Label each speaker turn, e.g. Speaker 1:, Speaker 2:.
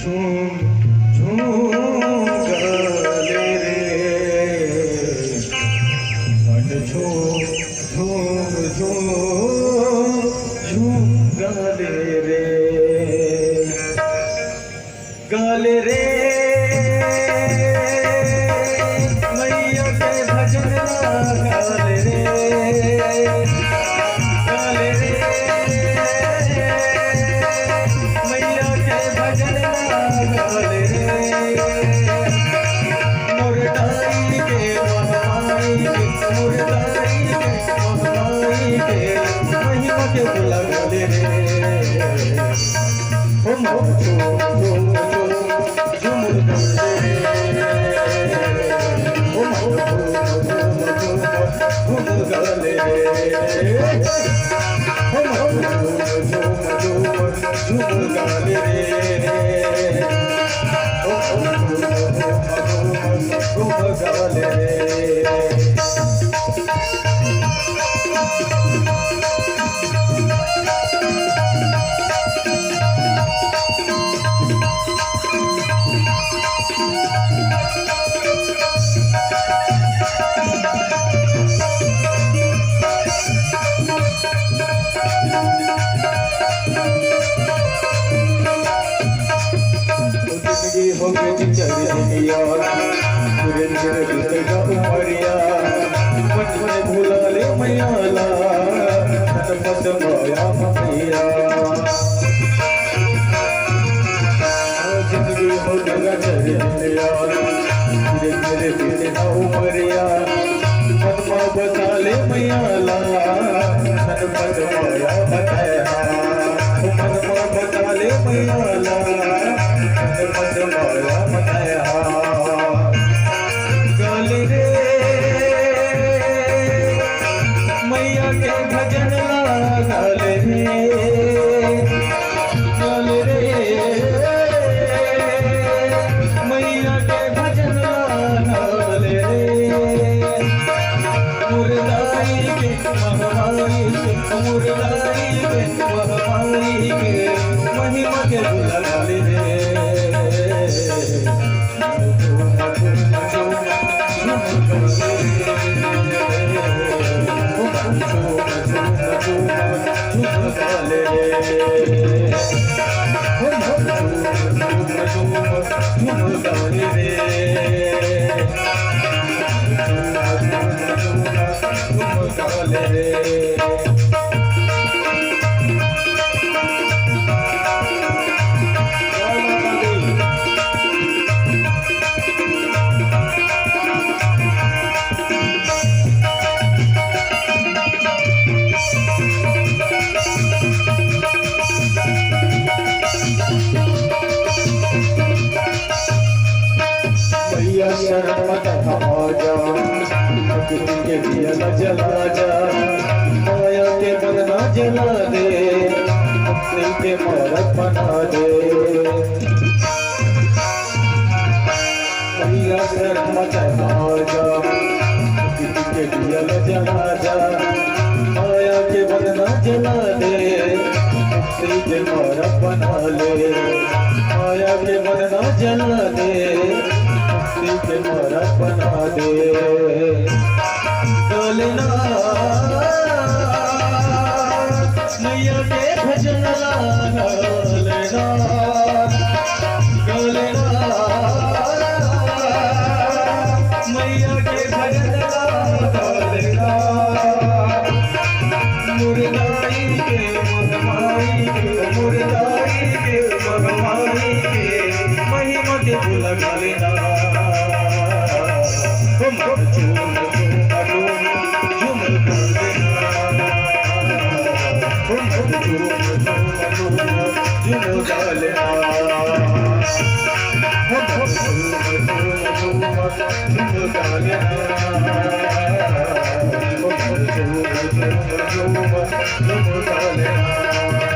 Speaker 1: झूम झूम गाले रे मन झूम झूम झूम झूम गाले रे गाले रे मैया के भजन गाले रे गाले रे मैया के भजन गाले रे मुर्दाई के महामाई के मुर्दाई के महामाई के महिमा के बुला गाले रे हम भूला ले मैयाला पद माया मैया जिंदगी हो गया चरिया मेरे पीछे ना उमरिया पद्मा बता ले मैयाला पद माया बताया पद्मा बता ले मैयाला पद माया बताया गाले रे मैया के भजन गाले रे गाले रे मैया के भजन गाले रे मुर्दाई के महामाई के मुर्दाई के महामाई के महिमा के बुला गाले रे शरण मत आजा भक्ति के दिया न जला जा माया के मन न जला दे अपने के मारत बना दे मैया शरण मत आजा भक्ति के दिया न जला जा माया के मन न जला दे अपने के मारत बना ले माया के मन न जला दे के मारा बना दे डोलना मैया के भजन डोलना डोलना मैया के भजन डोलना मुर्दाई के महामाई के मुर्दाई के महामाई के महिमा के बुला गालेना Namo